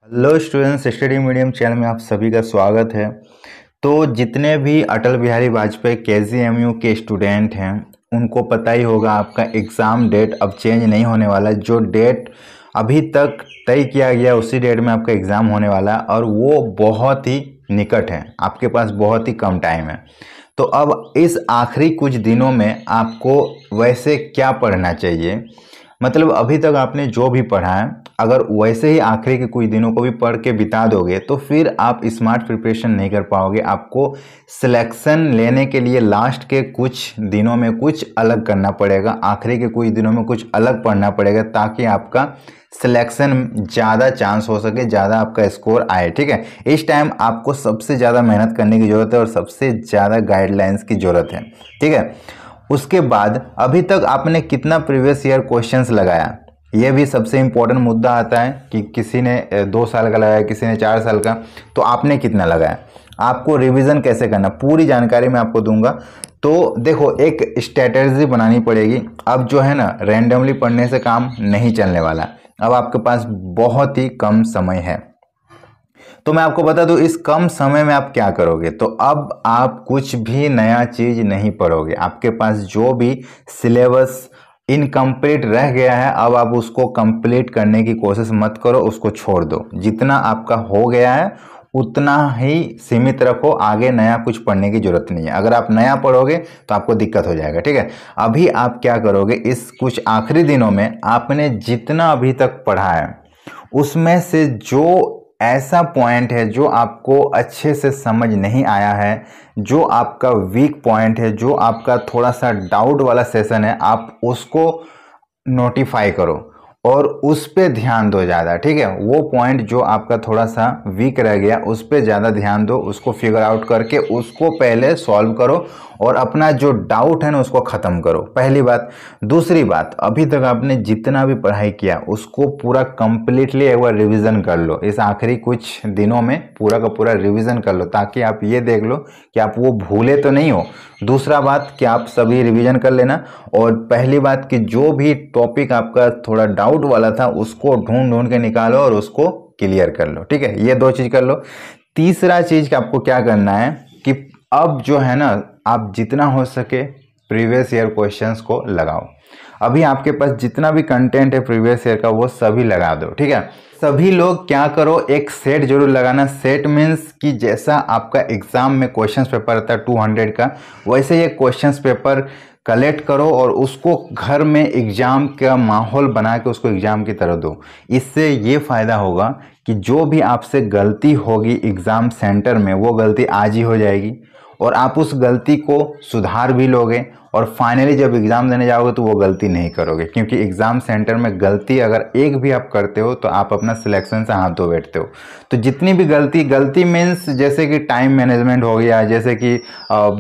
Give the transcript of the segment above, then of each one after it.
Hello students, study medium channel में आप सभी का स्वागत है। तो जितने भी अटल बिहारी वाजपेयी केजीएमयू के स्टूडेंट हैं उनको पता ही होगा आपका एग्ज़ाम डेट अब चेंज नहीं होने वाला है। जो डेट अभी तक तय किया गया उसी डेट में आपका एग्ज़ाम होने वाला है और वो बहुत ही निकट है, आपके पास बहुत ही कम टाइम है। तो अब इस आखिरी कुछ दिनों में आपको वैसे क्या पढ़ना चाहिए, मतलब अभी तक आपने जो भी पढ़ा है अगर वैसे ही आखिरी के कुछ दिनों को भी पढ़ के बिता दोगे तो फिर आप स्मार्ट प्रिपरेशन नहीं कर पाओगे। आपको सिलेक्शन लेने के लिए लास्ट के कुछ दिनों में कुछ अलग करना पड़ेगा, आखिरी के कुछ दिनों में कुछ अलग पढ़ना पड़ेगा ताकि आपका सिलेक्शन ज़्यादा चांस हो सके, ज़्यादा आपका स्कोर आए। ठीक है, इस टाइम आपको सबसे ज़्यादा मेहनत करने की ज़रूरत है और सबसे ज़्यादा गाइडलाइंस की ज़रूरत है। ठीक है, उसके बाद अभी तक आपने कितना प्रीवियस ईयर क्वेश्चंस लगाया, ये भी सबसे इम्पोर्टेंट मुद्दा आता है कि किसी ने 2 साल का लगाया, किसी ने 4 साल का, तो आपने कितना लगाया, आपको रिवीजन कैसे करना, पूरी जानकारी मैं आपको दूंगा। तो देखो, एक स्ट्रेटजी बनानी पड़ेगी। अब जो है ना, रैंडमली पढ़ने से काम नहीं चलने वाला। अब आपके पास बहुत ही कम समय है, तो मैं आपको बता दूं इस कम समय में आप क्या करोगे। तो अब आप कुछ भी नया चीज नहीं पढ़ोगे, आपके पास जो भी सिलेबस इनकम्प्लीट रह गया है अब आप उसको कंप्लीट करने की कोशिश मत करो, उसको छोड़ दो। जितना आपका हो गया है उतना ही सीमित रखो, आगे नया कुछ पढ़ने की जरूरत नहीं है। अगर आप नया पढ़ोगे तो आपको दिक्कत हो जाएगा। ठीक है, अभी आप क्या करोगे, इस कुछ आखिरी दिनों में आपने जितना अभी तक पढ़ा है उसमें से जो ऐसा पॉइंट है जो आपको अच्छे से समझ नहीं आया है, जो आपका वीक पॉइंट है, जो आपका थोड़ा सा डाउट वाला सेशन है, आप उसको नोटिफाई करो और उस पे ध्यान दो ज़्यादा। ठीक है, वो पॉइंट जो आपका थोड़ा सा वीक रह गया उस पे ज़्यादा ध्यान दो, उसको फिगर आउट करके उसको पहले सॉल्व करो और अपना जो डाउट है ना उसको ख़त्म करो, पहली बात। दूसरी बात, अभी तक आपने जितना भी पढ़ाई किया उसको पूरा कंप्लीटली एक बार रिवीजन कर लो। इस आखिरी कुछ दिनों में पूरा का पूरा रिवीजन कर लो ताकि आप ये देख लो कि आप वो भूले तो नहीं हो। दूसरा बात कि आप सभी रिवीजन कर लेना, और पहली बात कि जो भी टॉपिक आपका थोड़ा डाउट वाला था उसको ढूंढ ढूंढ के निकालो और उसको क्लियर कर लो। ठीक है, ये 2 चीज़ कर लो। तीसरा चीज़ कि आपको क्या करना है कि अब जो है ना, आप जितना हो सके प्रीवियस ईयर क्वेश्चंस को लगाओ। अभी आपके पास जितना भी कंटेंट है प्रीवियस ईयर का वो सभी लगा दो। ठीक है, सभी लोग क्या करो, एक सेट जरूर लगाना। सेट मीन्स कि जैसा आपका एग्जाम में क्वेश्चंस पेपर रहता है 200 का, वैसे ये क्वेश्चंस पेपर कलेक्ट करो और उसको घर में एग्ज़ाम का माहौल बना के उसको एग्ज़ाम की तरह दो। इससे ये फ़ायदा होगा कि जो भी आपसे गलती होगी एग्ज़ाम सेंटर में वो गलती आज ही हो जाएगी और आप उस गलती को सुधार भी लोगे और फाइनली जब एग्ज़ाम देने जाओगे तो वो गलती नहीं करोगे। क्योंकि एग्ज़ाम सेंटर में गलती अगर एक भी आप करते हो तो आप अपना सिलेक्शन से हाथ धो बैठते हो। तो जितनी भी गलती मीन्स जैसे कि टाइम मैनेजमेंट हो गया, जैसे कि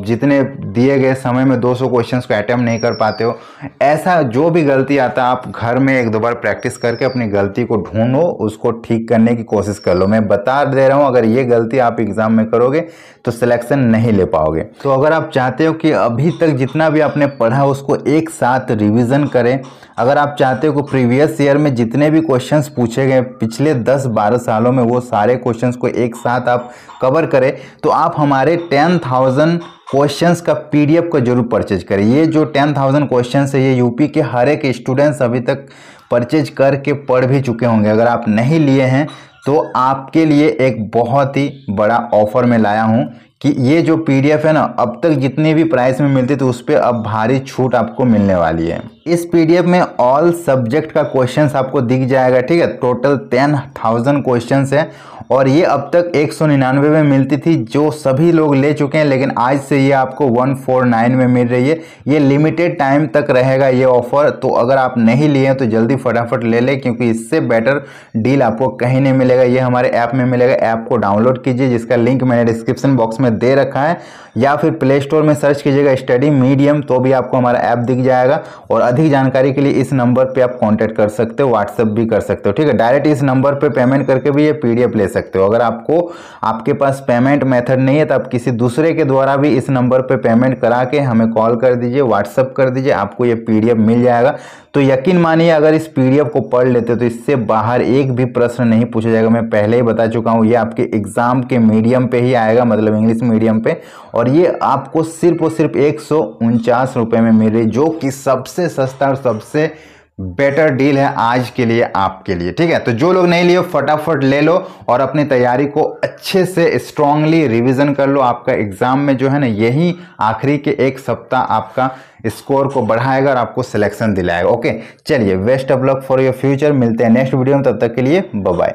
जितने दिए गए समय में 200 क्वेश्चंस को अटेम्प्ट नहीं कर पाते हो, ऐसा जो भी गलती आता है आप घर में 1-2 बार प्रैक्टिस करके अपनी गलती को ढूंढो, उसको ठीक करने की कोशिश कर लो। मैं बता दे रहा हूँ अगर ये गलती आप एग्ज़ाम में करोगे तो सिलेक्शन नहीं ले पाओगे। तो अगर आप चाहते हो कि अभी तक जितना भी आपने पढ़ा उसको एक साथ रिवीजन करें, अगर आप चाहते हो कि प्रीवियस ईयर में जितने भी क्वेश्चंस पूछे गए पिछले 10-12 सालों में वो सारे क्वेश्चंस को एक साथ आप कवर करें, तो आप हमारे 10,000 क्वेश्चंस का पीडीएफ को जरूर परचेज करें। ये जो 10,000 क्वेश्चंस है ये यूपी के हर एक स्टूडेंट्स अभी तक परचेज करके पढ़ भी चुके होंगे। अगर आप नहीं लिए हैं तो आपके लिए एक बहुत ही बड़ा ऑफर में लाया हूं कि ये जो पीडीएफ है ना, अब तक जितनी भी प्राइस में मिलती थी उस पर अब भारी छूट आपको मिलने वाली है। इस पीडीएफ में ऑल सब्जेक्ट का क्वेश्चंस आपको दिख जाएगा। ठीक है, टोटल 10,000 क्वेश्चंस है और ये अब तक 199 में मिलती थी जो सभी लोग ले चुके हैं, लेकिन आज से ये आपको 149 में मिल रही है। ये लिमिटेड टाइम तक रहेगा ये ऑफर, तो अगर आप नहीं लिए हैं तो जल्दी फटाफट ले लें क्योंकि इससे बेटर डील आपको कहीं नहीं मिलेगा। ये हमारे ऐप में मिलेगा, ऐप को डाउनलोड कीजिए जिसका लिंक मैंने डिस्क्रिप्शन बॉक्स में दे रखा है, या फिर प्ले स्टोर में सर्च कीजिएगा स्टडी मीडियम तो भी आपको हमारा ऐप दिख जाएगा। और अधिक जानकारी के लिए इस नंबर पे आप कांटेक्ट कर सकते हो, व्हाट्सएप भी कर सकते हो। ठीक है, डायरेक्ट इस नंबर पे पेमेंट करके भी ये पीडीएफ ले सकते हो। सकते हो। अगर आपको आपके पास पेमेंट मेथड नहीं है तो आप किसी दूसरे के द्वारा भी इस नंबर पे पेमेंट करा के हमें कॉल कर दीजिए, व्हाट्सअप कर दीजिए, आपको ये पीडीएफ मिल जाएगा। तो यकीन मानिए अगर इस पीडीएफ को पढ़ लेते तो इससे बाहर एक भी प्रश्न नहीं पूछा जाएगा। मैं पहले ही बता चुका हूँ, ये आपके एग्जाम के मीडियम पे ही आएगा, मतलब इंग्लिश मीडियम पे, और ये आपको सिर्फ और सिर्फ 149 रुपये में मिल रही, जो कि सबसे सस्ता और सबसे बेटर डील है आज के लिए आपके लिए। ठीक है, तो जो लोग नहीं लिए फटाफट ले लो और अपनी तैयारी को अच्छे से स्ट्रांगली रिवीजन कर लो। आपका एग्जाम में जो है ना, यही आखिरी के एक सप्ताह आपका स्कोर को बढ़ाएगा और आपको सिलेक्शन दिलाएगा। ओके, चलिए, best of luck for your future. मिलते हैं नेक्स्ट वीडियो में, तब तक के लिए बाय बाय।